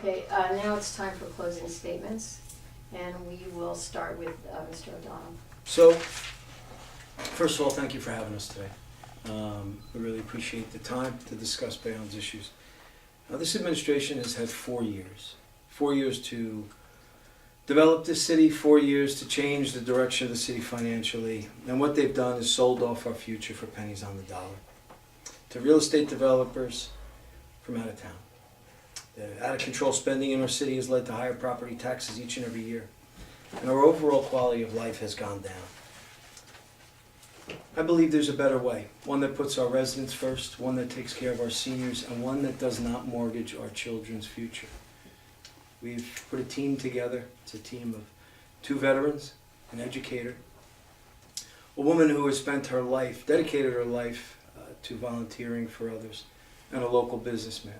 Okay, now it's time for closing statements, and we will start with Mr. O'Donnell. So, first of all, thank you for having us today. We really appreciate the time to discuss Bayonne's issues. Now, this administration has had 4 years. 4 years to develop this city, 4 years to change the direction of the city financially. And what they've done is sold off our future for pennies on the dollar to real estate developers from out of town. The out-of-control spending in our city has led to higher property taxes each and every year. And our overall quality of life has gone down. I believe there's a better way, one that puts our residents first, one that takes care of our seniors, and one that does not mortgage our children's future. We've put a team together. It's a team of 2 veterans, an educator, a woman who has spent her life, dedicated her life to volunteering for others, and a local businessman.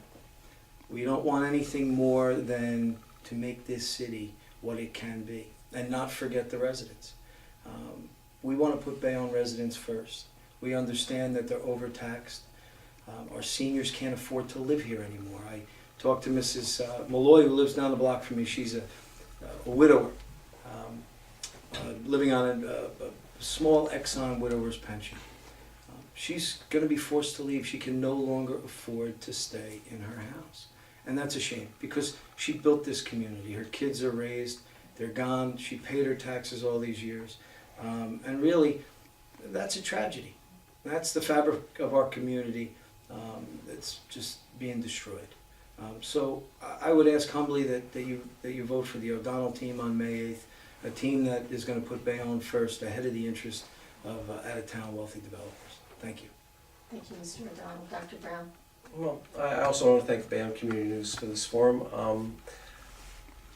We don't want anything more than to make this city what it can be and not forget the residents. We want to put Bayonne residents first. We understand that they're overtaxed. Our seniors can't afford to live here anymore. I talked to Mrs. Malloy, who lives down the block from me. She's a widower, living on a small Exxon widower's pension. She's going to be forced to leave. She can no longer afford to stay in her house. And that's a shame, because she built this community. Her kids are raised. They're gone. She paid her taxes all these years. And really, that's a tragedy. That's the fabric of our community that's just being destroyed. So I would ask humbly that you vote for the O'Donnell team on May 8th, a team that is going to put Bayonne first, ahead of the interest of out-of-town wealthy developers. Thank you. Thank you, Mr. O'Donnell. Dr. Brown. Well, I also want to thank Bayonne Community News for this forum.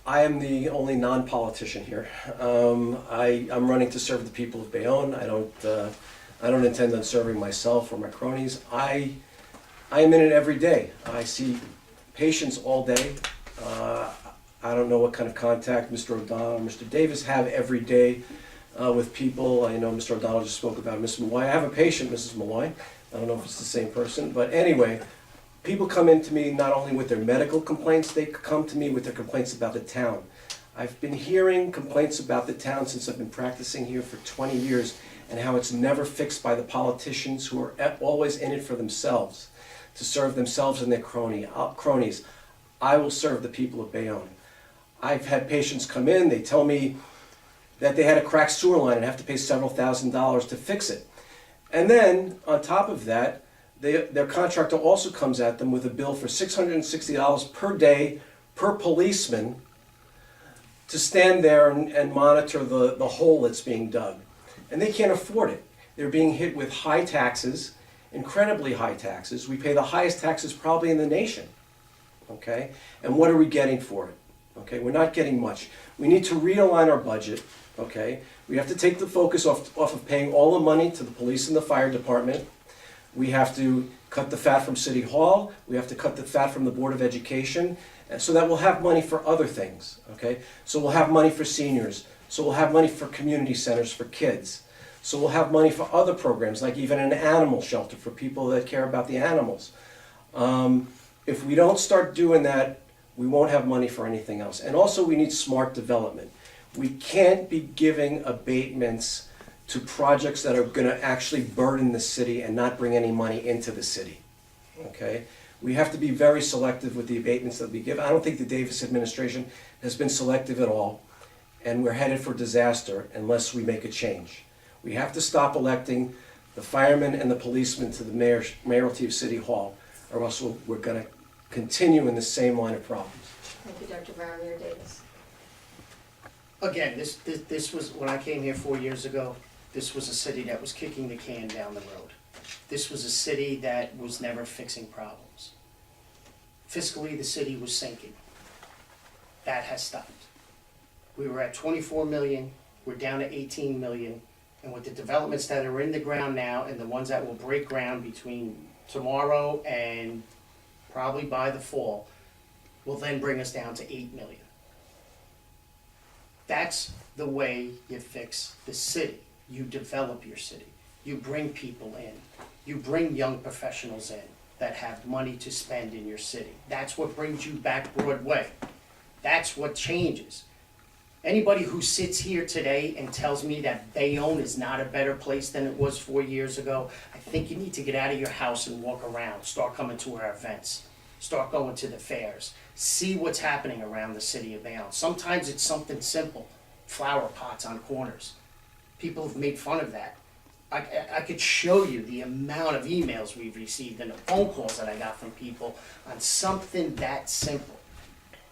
I am the only non-politician here. I'm running to serve the people of Bayonne. I don't intend on serving myself or my cronies. I am in it every day. I see patients all day. I don't know what kind of contact Mr. O'Donnell and Mr. Davis have every day with people. I know Mr. O'Donnell just spoke about Ms. Malloy. I have a patient, Mrs. Malloy. I don't know if it's the same person, but anyway, people come in to me not only with their medical complaints, they come to me with their complaints about the town. I've been hearing complaints about the town since I've been practicing here for 20 years, and how it's never fixed by the politicians who are always in it for themselves, to serve themselves and their cronies. I will serve the people of Bayonne. I've had patients come in, they tell me that they had a cracked sewer line and have to pay several $1,000s to fix it. And then, on top of that, their contractor also comes at them with a bill for $660 per day per policeman to stand there and monitor the hole that's being dug. And they can't afford it. They're being hit with high taxes, incredibly high taxes. We pay the highest taxes probably in the nation. Okay? And what are we getting for it? Okay, we're not getting much. We need to realign our budget. Okay? We have to take the focus off of paying all the money to the police and the fire department. We have to cut the fat from City Hall. We have to cut the fat from the Board of Education, and so that we'll have money for other things. Okay? So we'll have money for seniors. So we'll have money for community centers for kids. So we'll have money for other programs, like even an animal shelter for people that care about the animals. If we don't start doing that, we won't have money for anything else. And also we need smart development. We can't be giving abatements to projects that are going to actually burden the city and not bring any money into the city. Okay? We have to be very selective with the abatements that we give. I don't think the Davis administration has been selective at all, and we're headed for disaster unless we make a change. We have to stop electing the firemen and the policemen to the mayoralty of City Hall, or else we're going to continue in the same line of problems. Thank you, Dr. Brown. Mayor Davis. Again, this was, when I came here 4 years ago, this was a city that was kicking the can down the road. This was a city that was never fixing problems. Fiscally, the city was sinking. That has stopped. We were at 24 million, we're down to 18 million, and with the developments that are in the ground now and the ones that will break ground between tomorrow and probably by the fall, will then bring us down to 8 million. That's the way you fix the city. You develop your city. You bring people in. You bring young professionals in. that have money to spend in your city. That's what brings you back Broadway. That's what changes. Anybody who sits here today and tells me that Bayonne is not a better place than it was 4 years ago, I think you need to get out of your house and walk around. Start coming to our events. Start going to the fairs. See what's happening around the city of Bayonne. Sometimes it's something simple. Flower pots on corners. People have made fun of that. I could show you the amount of emails we've received and the phone calls that I got from people on something that simple.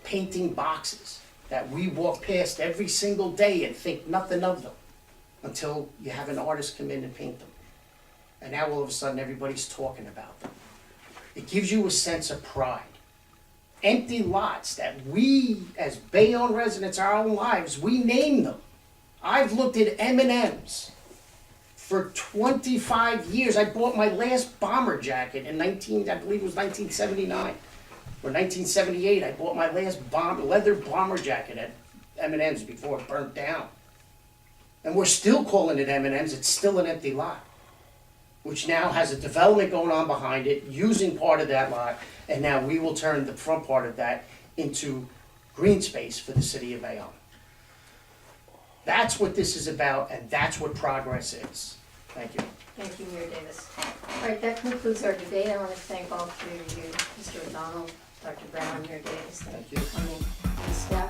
Painting boxes that we walk past every single day and think nothing of them until you have an artist come in and paint them. And now all of a sudden everybody's talking about them. It gives you a sense of pride. Empty lots that we, as Bayonne residents, our own lives, we name them. I've looked at M&Ms for 25 years. I bought my last bomber jacket in I believe it was 1979 or 1978. I bought my last leather bomber jacket at M&M's before it burnt down. And we're still calling it M&M's. It's still an empty lot, which now has a development going on behind it, using part of that lot, and now we will turn the front part of that into green space for the city of Bayonne. That's what this is about, and that's what progress is. Thank you. Thank you, Mayor Davis. All right, that concludes our debate. I want to thank all three of you, Mr. O'Donnell, Dr. Brown, and Mayor Davis. Thank you. For coming. And staff